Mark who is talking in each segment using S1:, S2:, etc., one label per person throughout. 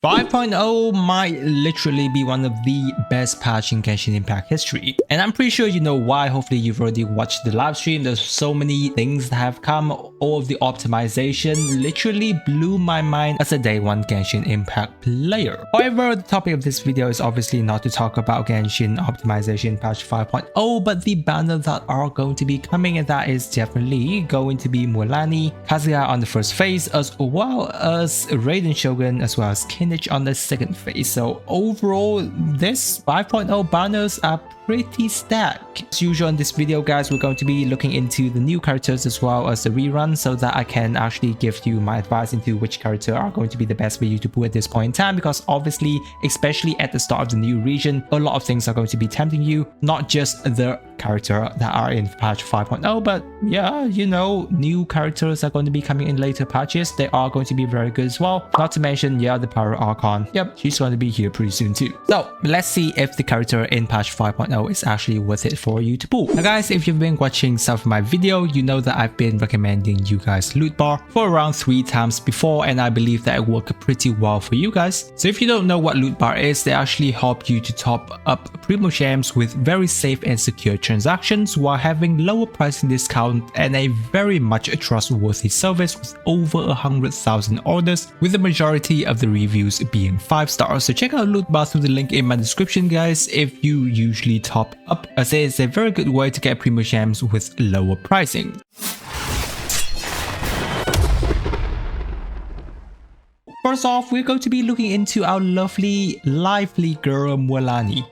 S1: 5.0 might literally be one of the best patch in Genshin Impact history, and I'm pretty sure you know why. Hopefully you've already watched the live stream. There's so many things that have come. All of the optimization literally blew my mind as a day one Genshin Impact player. However, the topic of this video is obviously not to talk about Genshin optimization patch 5.0, but the banners that are going to be coming, and that is definitely going to be Mualani, Kazuha on the first phase, as well as Raiden Shogun, as well as Kinich on the second phase. So overall, this 5.0 banners are pretty stacked. As usual in this video, guys, we're going to be looking into the new characters as well as the rerun, so that I can actually give you my advice into which character are going to be the best for you to pull at this point in time, because obviously, especially at the start of the new region, a lot of things are going to be tempting you, not just the character that are in patch 5.0, but yeah, you know, new characters are going to be coming in later patches. They are going to be very good as well. Not to mention, yeah, the Pyro Archon. Yep, she's going to be here pretty soon too. So let's see if the character in patch 5.0 is actually worth it for you to pull. Now guys, if you've been watching some of my video, you know that I've been recommending you guys loot bar for around 3 times before, and I believe that it worked pretty well for you guys. So if you don't know what loot bar is, they actually help you to top up Primogems with very safe and secure transactions while having lower pricing discount and a very much trustworthy service with over 100,000 orders, with the majority of the reviews being 5 stars. So check out loot bar through the link in my description, guys, if you usually top up, as it is a very good way to get Primogems with lower pricing. First off, we're going to be looking into our lovely, lively girl Mualani.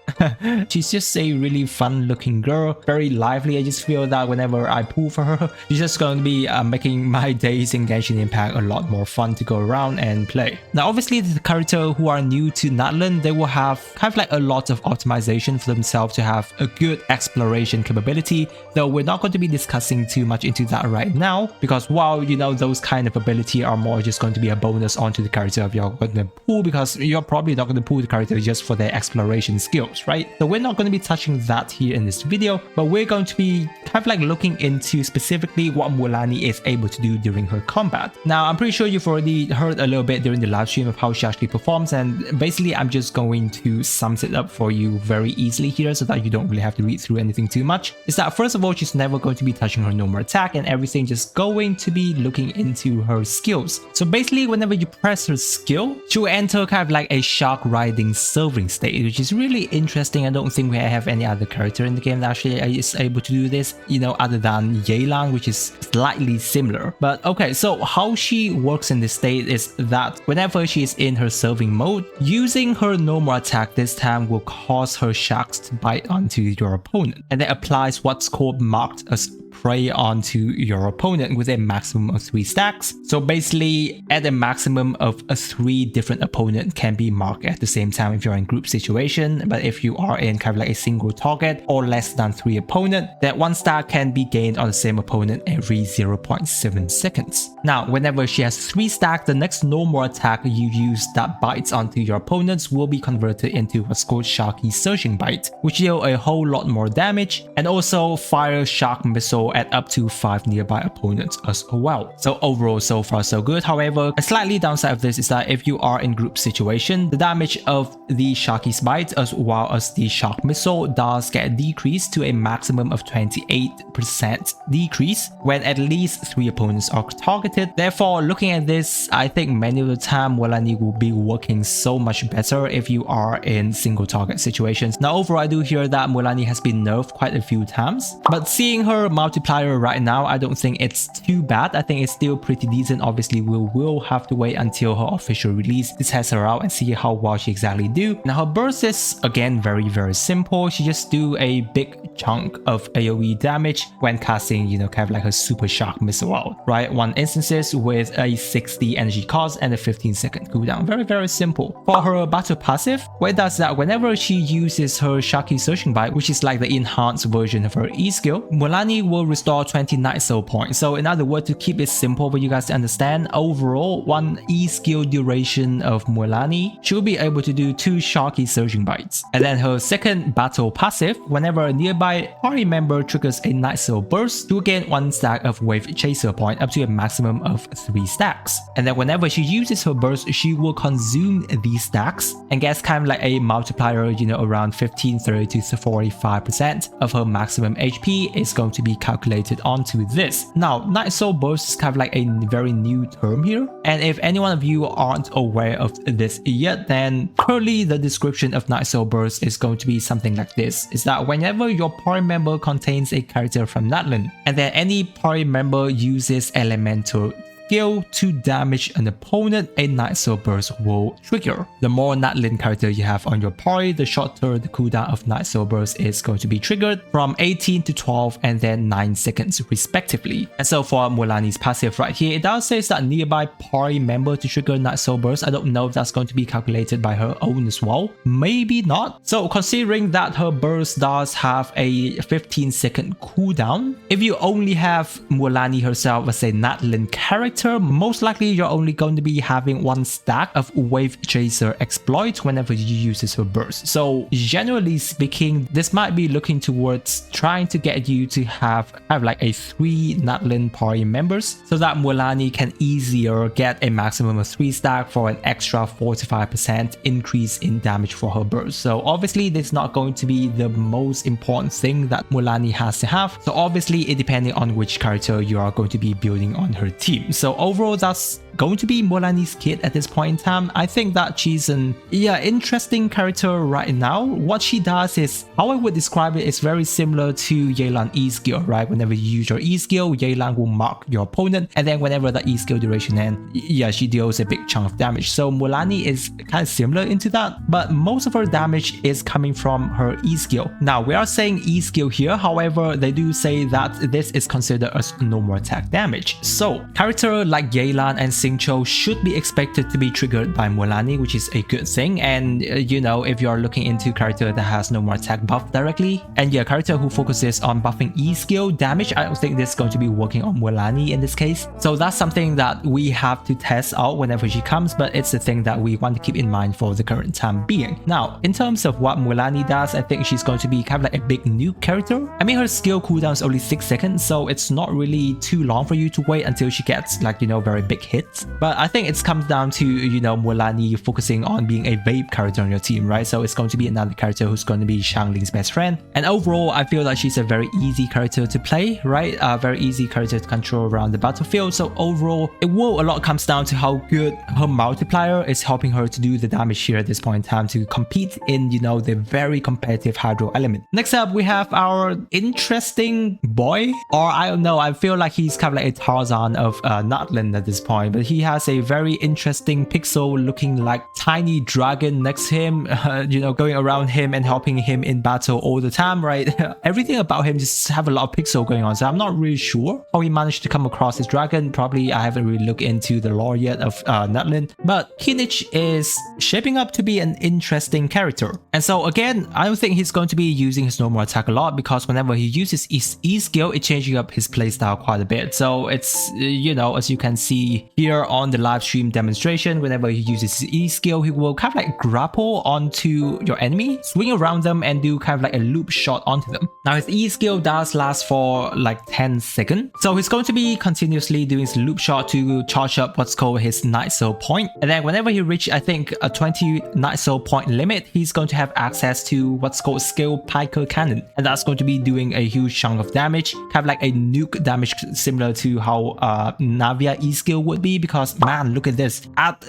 S1: She's just a really fun looking girl, very lively. I just feel that whenever I pull for her, she's just going to be making my days in Genshin Impact a lot more fun to go around and play. Now obviously the character who are new to Natlan, they will have kind of like a lot of optimization for themselves to have a good exploration capability, though we're not going to be discussing too much into that right now, because while you know those kind of ability are more just going to be a bonus onto the character if you're going to pull, because you're probably not going to pull the character just for their exploration skills, right? So we're not going to be touching that here in this video, but we're going to be kind of like looking into specifically what Mualani is able to do during her combat. Now I'm pretty sure you've already heard a little bit during the live stream of how she actually performs, and basically I'm just going to sum it up for you very easily here so that you don't really have to read through anything too much. Is that first of all, she's never going to be touching her normal attack and everything, just going to be looking into her skills. So basically whenever you press her skill, she will enter kind of like a shark riding serving state, which is really interesting. I don't think we have any other character in the game that actually is able to do this, you know, other than Yelan, which is slightly similar. But okay, so how she works in this state is that whenever she is in her serving mode, using her normal attack this time will cause her sharks to bite onto your opponent, and it applies what's called marked as prey onto your opponent with a maximum of 3 stacks. So basically at a maximum of 3 different opponents can be marked at the same time if you're in group situation, but if you are in kind of like a single target or less than 3 opponents, that 1 stack can be gained on the same opponent every 0.7 seconds. Now whenever she has 3 stacks, the next normal attack you use that bites onto your opponents will be converted into what's called Sharky Surging Bite, which deal a whole lot more damage, and also fire Shark Missile at up to 5 nearby opponents as well. So overall, so far so good. However, a slightly downside of this is that if you are in group situation, the damage of the Sharky's Bite as well as the Shark Missile does get decreased to a maximum of 28% decrease when at least 3 opponents are targeted. Therefore, looking at this, I think many of the time Mualani will be working so much better if you are in single target situations. Now overall, I do hear that Mualani has been nerfed quite a few times, but seeing her multiplier right now, I don't think it's too bad. I think it's still pretty decent. Obviously we will have to wait until her official release to test her out and see how well she exactly do. Now her burst is again very simple. She just do a big chunk of AoE damage when casting, you know, kind of like a super shark missile out, right? 1 instances with a 60 energy cost and a 15-second cooldown. Very simple. For her battle passive, what it does that whenever she uses her Sharky Surging Bite, which is like the enhanced version of her E skill, Mualani will will restore 20 Night Soul points. So in other words, to keep it simple for you guys to understand, overall, 1 E skill duration of Mualani, she will be able to do 2 Sharky Surging Bites. And then her second battle passive, whenever a nearby party member triggers a Night Soul burst, she will gain 1 stack of Wave Chaser point up to a maximum of 3 stacks. And then whenever she uses her burst, she will consume these stacks and gets kind of like a multiplier, you know, around 15, 30 to 45% of her maximum HP is going to be calculated onto this. Now, Night Soul burst is kind of like a very new term here. And if any one of you aren't aware of this yet, then currently the description of Night Soul burst is going to be something like this. Is that whenever your party member contains a character from Natlan, and then any party member uses elemental skill to damage an opponent, a Night Soul burst will trigger. The more Natlan character you have on your party, the shorter the cooldown of Night Soul burst is going to be triggered, from 18 to 12 and then 9 seconds respectively. And so for Mualani's passive right here, it does say that nearby party member to trigger Night Soul burst. I don't know if that's going to be calculated by her own as well. Maybe not. So considering that her burst does have a 15-second cooldown, if you only have Mualani herself as a Natlan character, most likely you're only going to be having 1 stack of Wave Chaser exploit whenever you use her burst. So generally speaking, this might be looking towards trying to get you to have like a 3 Natlan party members so that Mualani can easier get a maximum of 3 stack for an extra 45% increase in damage for her burst. So obviously this is not going to be the most important thing that Mualani has to have. So obviously it depending on which character you are going to be building on her team. So overall, that's going to be Mualani's kit at this point in time. I think that she's an interesting character right now. What she does is, how I would describe it, is very similar to Yelan E skill, right? Whenever you use your E skill, Yelan will mark your opponent, and then whenever the E skill duration ends, she deals a big chunk of damage. So Mualani is kind of similar into that, but most of her damage is coming from her E skill. Now we are saying E skill here, however, they do say that this is considered as normal attack damage. So character like Yelan and Xingqiu should be expected to be triggered by Mualani, which is a good thing. And you know, if you're looking into character that has no more attack buff directly, and character who focuses on buffing E skill damage, I don't think this is going to be working on Mualani in this case. So that's something that we have to test out whenever she comes, but it's the thing that we want to keep in mind for the current time being. Now, in terms of what Mualani does, I think she's going to be kind of like a big nuke character. I mean, her skill cooldown is only 6 seconds, so it's not really too long for you to wait until she gets like, you know, very big hits. But I think it comes down to, you know, Mualani focusing on being a vape character on your team, right? So it's going to be another character who's going to be Xiangling's best friend. And overall, I feel like she's a very easy character to play, right? A very easy character to control around the battlefield. So overall, a lot comes down to how good her multiplier is helping her to do the damage here at this point in time to compete in, you know, the very competitive Hydro element. Next up, we have our interesting boy, or I don't know, I feel like he's kind of like a Tarzan of Natlan at this point, but he has a very interesting pixel looking like tiny dragon next to him, you know, going around him and helping him in battle all the time, right? Everything about him just have a lot of pixel going on, so I'm not really sure how he managed to come across his dragon. Probably I haven't really looked into the lore yet of Natlan, but Kinich is shaping up to be an interesting character. And so again, I don't think he's going to be using his normal attack a lot, because whenever he uses his E skill, it's changing up his playstyle quite a bit. So it's, you know, as you can see here on the live stream demonstration, whenever he uses his E skill, he will kind of like grapple onto your enemy, swing around them and do kind of like a loop shot onto them. Now his E skill does last for like 10 seconds. So he's going to be continuously doing his loop shot to charge up what's called his Night Soul point. And then whenever he reaches, I think, a 20 Night Soul point limit, he's going to have access to what's called Skill Piker Cannon. And that's going to be doing a huge chunk of damage, kind of like a nuke damage, similar to how Navia E skill would be, because man, look at this. At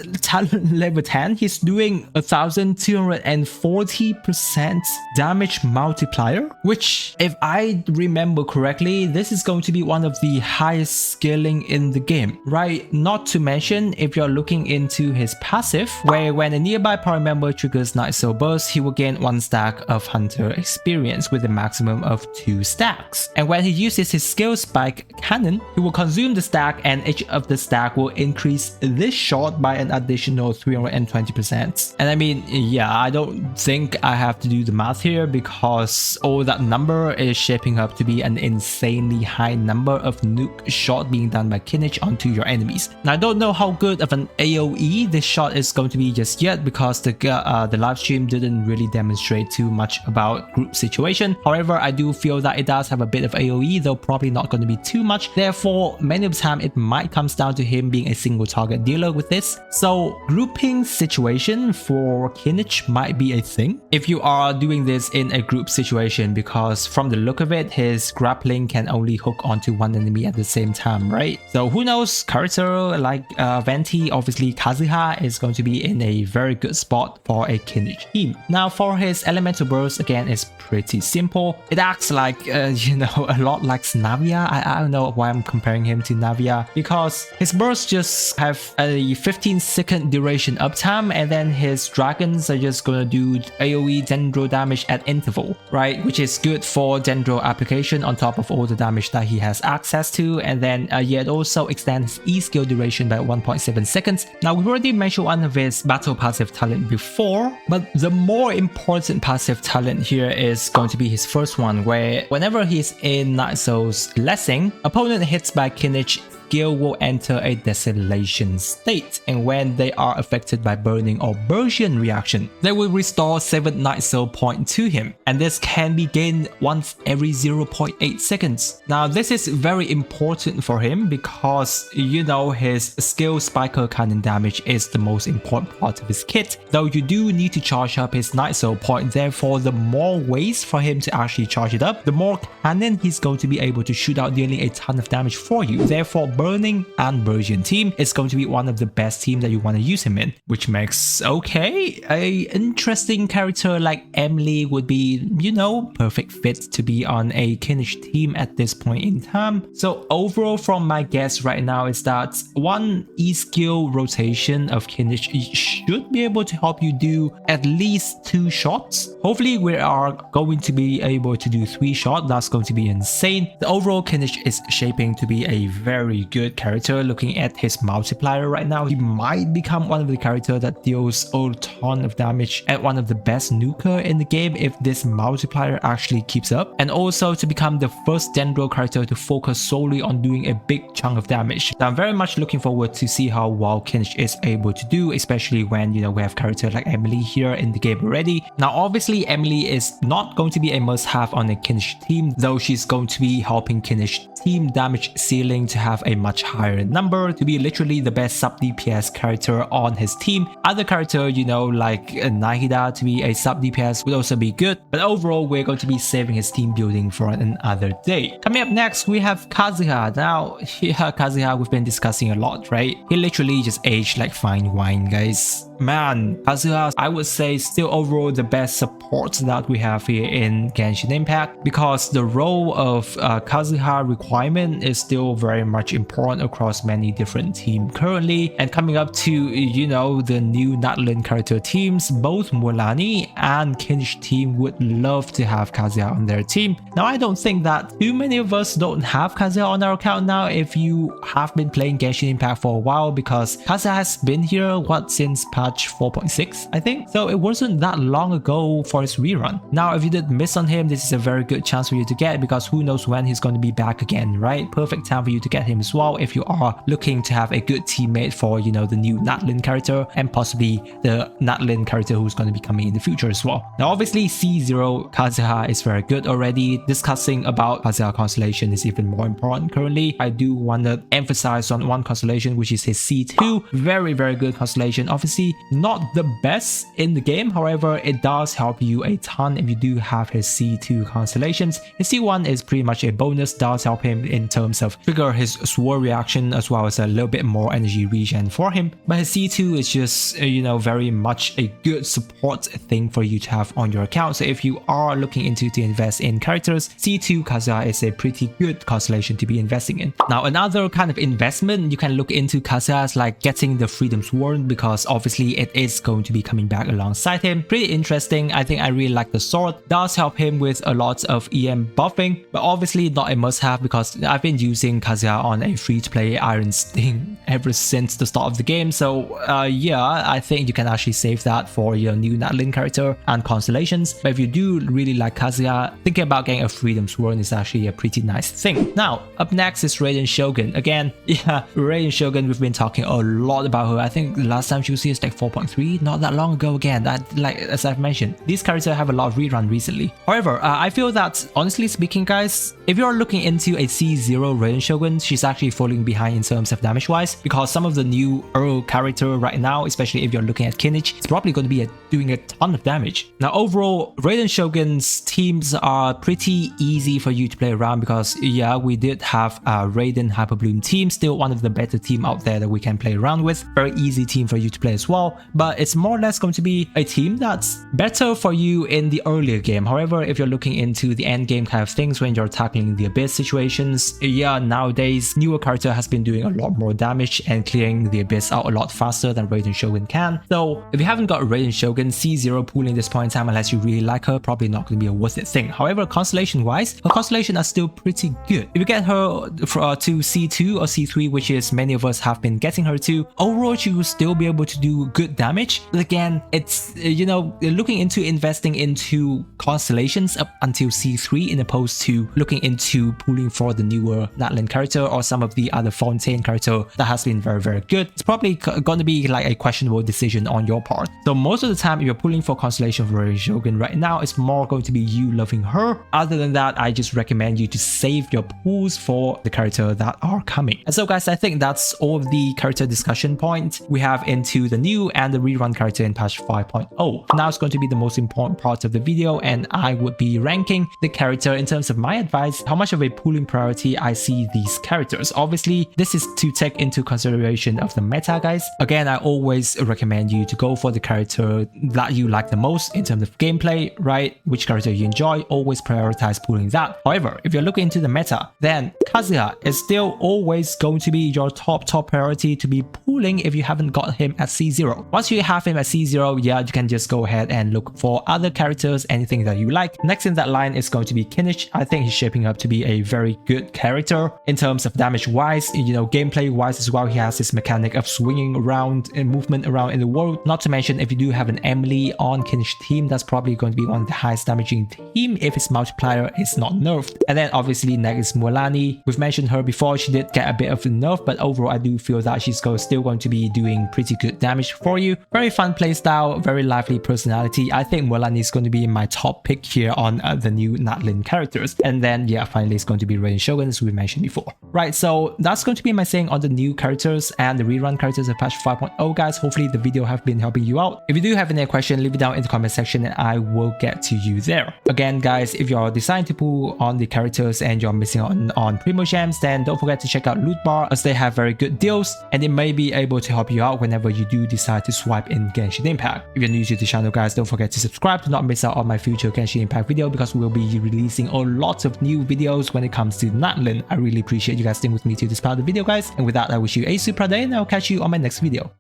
S1: level 10, he's doing 1240% damage multiplier, which if I remember correctly, this is going to be one of the highest scaling in the game, right? Not to mention, if you're looking into his passive, where when a nearby party member triggers Night Soul burst, he will gain 1 stack of Hunter experience with a maximum of 2 stacks. And when he uses his skill spike cannon, he will consume the stack, and each of the stack will increase this shot by an additional 320%. And I mean, yeah, I don't think I have to do the math here because all that number is shaping up to be an insanely high number of nuke shot being done by Kinich onto your enemies. Now I don't know how good of an AoE this shot is going to be just yet because the live stream didn't really demonstrate too much about group situation. However, I do feel that it does have a bit of AoE, though probably not going to be too much. Therefore, many of the time it might comes down to him being a single target dealer with this. So grouping situation for Kinich might be a thing if you are doing this in a group situation, because from the look of it, his grappling can only hook onto one enemy at the same time, right? So who knows, character like Venti, obviously Kazuha is going to be in a very good spot for a Kinich team. Now for his elemental burst, again, it's pretty simple. It acts like you know, a lot like Navia. I don't know why I'm comparing him to Navia, because his bursts just have a 15-second duration uptime, and then his dragons are just gonna do AoE Dendro damage at interval, right? Which is good for Dendro application on top of all the damage that he has access to. And then yeah, it also extends his E skill duration by 1.7 seconds. Now we've already mentioned one of his battle passive talent before, but the more important passive talent here is going to be his first one, where whenever he's in Night Soul's Blessing, opponent hits by Kinich skill will enter a desolation state, and when they are affected by burning or bursion reaction, they will restore 7 Night Soul points to him, and this can be gained once every 0.8 seconds. Now this is very important for him because, you know, his skill Spiker cannon damage is the most important part of his kit, though you do need to charge up his Night Soul point. Therefore, the more ways for him to actually charge it up, the more cannon he's going to be able to shoot out, dealing a ton of damage for you. Therefore, burning and bursion team is going to be one of the best team that you want to use him in, which makes a interesting character like Emily would be, you know, perfect fit to be on a Kinich team at this point in time. So overall, from my guess right now, is that one E skill rotation of Kinich should be able to help you do at least 2 shots. Hopefully we are going to be able to do 3 shots. That's going to be insane. The overall Kinich is shaping to be a very good character. Looking at his multiplier right now, he might become one of the characters that deals a ton of damage and one of the best nuker in the game if this multiplier actually keeps up, and also to become the first Dendro character to focus solely on doing a big chunk of damage. So I'm very much looking forward to see how well Kinich is able to do, especially when, you know, we have characters like Emily here in the game already. Now obviously Emily is not going to be a must-have on a Kinich team, though she's going to be helping Kinich team damage ceiling to have a much higher number, to be literally the best sub DPS character on his team. Other character, you know, like Nahida to be a sub DPS would also be good, but overall we're going to be saving his team building for another day. Coming up next, we have Kazuha. Now yeah, Kazuha we've been discussing a lot, right? He literally just aged like fine wine, guys. Man, Kazuha, I would say still overall the best support that we have here in Genshin Impact, because the role of Kazuha requirement is still very much important across many different teams currently. And coming up to, you know, the new Natlan character teams, both Mualani and Kinich team would love to have Kazuha on their team. Now I don't think that too many of us don't have Kazuha on our account now if you have been playing Genshin Impact for a while, because Kazuha has been here, what, since patch 4.6 I think, so it wasn't that long ago for his rerun. Now if you did miss on him, this is a very good chance for you to get, because who knows when he's going to be back again, right? Perfect time for you to get him as well if you are looking to have a good teammate for, you know, the new Natlan character and possibly the Natlan character who's going to be coming in the future as well. Now obviously C0 Kazuha is very good already. Discussing about Kazuha constellation is even more important currently. I do want to emphasize on one constellation, which is his C2. Very good constellation. Obviously not the best in the game, however it does help you a ton if you do have his C2 constellations. His C1 is pretty much a bonus, does help him in terms of trigger his sword reaction as well as a little bit more energy regen for him, but his C2 is just you know, very much a good support thing for you to have on your account. So if you are looking into to invest in characters, C2 Kazuha is a pretty good constellation to be investing in. Now another kind of investment you can look into Kazuha is like getting the Freedom Sword, because obviously obviously it is going to be coming back alongside him. Pretty interesting. I think I really like the sword. Does help him with a lot of EM buffing, but obviously not a must-have because I've been using Kazuha on a free-to-play Iron Sting ever since the start of the game. So yeah, I think you can actually save that for your new Natlin character and constellations. But if you do really like Kazuha, thinking about getting a Freedom Sword is actually a pretty nice thing. Now, up next is Raiden Shogun. Again, yeah, Raiden Shogun, we've been talking a lot about her. I think the last time she was here is like 4.3, not that long ago again. Like as I've mentioned, these characters have a lot of rerun recently. However, I feel that, honestly speaking guys, if you're looking into a C0 Raiden Shogun, she's actually falling behind in terms of damage wise, because some of the new Earl character right now, especially if you're looking at Kinich, it's probably going to be doing a ton of damage. Now overall, Raiden Shogun's teams are pretty easy for you to play around because yeah, we did have a Raiden Hyper Bloom team, still one of the better team out there that we can play around with. Very easy team for you to play as well, but it's more or less going to be a team that's better for you in the earlier game. However, if you're looking into the end game kind of things when you're tackling the Abyss situations, yeah, nowadays newer character has been doing a lot more damage and clearing the Abyss out a lot faster than Raiden Shogun can. So if you haven't got a Raiden Shogun, C0 pooling this point in time unless you really like her, probably not going to be a worth it thing. However, constellation wise, her constellation are still pretty good. If you get her to C2 or C3, which is many of us have been getting her to, overall she will still be able to do good damage. But again, it's you know, looking into investing into constellations up until C3 in opposed to looking into pooling for the newer Natlin character or some of the other Fontaine character that has been very good. It's probably going to be like a questionable decision on your part. So most of the time, if you're pulling for constellation for Raiden Shogun right now, it's more going to be you loving her. Other than that, I just recommend you to save your pools for the character that are coming. And so guys, I think that's all of the character discussion points we have into the new and the rerun character in patch 5.0. Now it's going to be the most important part of the video, and I would be ranking the character in terms of my advice, how much of a pooling priority I see these characters. Obviously, this is to take into consideration of the meta, guys. Again, I always recommend you to go for the character that you like the most in terms of gameplay, right? Which character you enjoy, always prioritize pooling that. However, if you're looking into the meta, then Kazuha is still always going to be your top priority to be pooling if you haven't got him at C0. Once you have him at C0, yeah, you can just go ahead and look for other characters, anything that you like. Next in that line is going to be Kinich. I think he's shaping up to be a very good character in terms of damage wise, you know, gameplay wise as well. He has this mechanic of swinging around and movement around in the world. Not to mention, if you do have an Emily on Kinich team, that's probably going to be one of the highest damaging team if its multiplier is not nerfed. And then obviously next is Mualani. We've mentioned her before. She did get a bit of a nerf, but overall I do feel that she's still going to be doing pretty good damage for you. Very fun playstyle, very lively personality. I think Mualani is going to be my top pick here on the new Natlin characters. And then yeah, finally it's going to be Raiden Shogun, as we mentioned before. Right, so that's going to be my saying on the new characters and the rerun characters of patch 5.0, guys. Hopefully the video have been helping you out. If you do have any question, leave it down in the comment section and I will get to you there. Again guys, if you're deciding to pull on the characters and you're missing on Primogems, then don't forget to check out Loot Bar, as they have very good deals and it may be able to help you out whenever you do decide to swipe in Genshin Impact. If you're new to the channel, guys, don't forget to subscribe to not miss out on my future Genshin Impact video, because we'll be releasing a lot of new videos when it comes to Natlin. I really appreciate you guys staying with me to this part of the video, guys, and with that I wish you a super day and I'll catch you on my next video.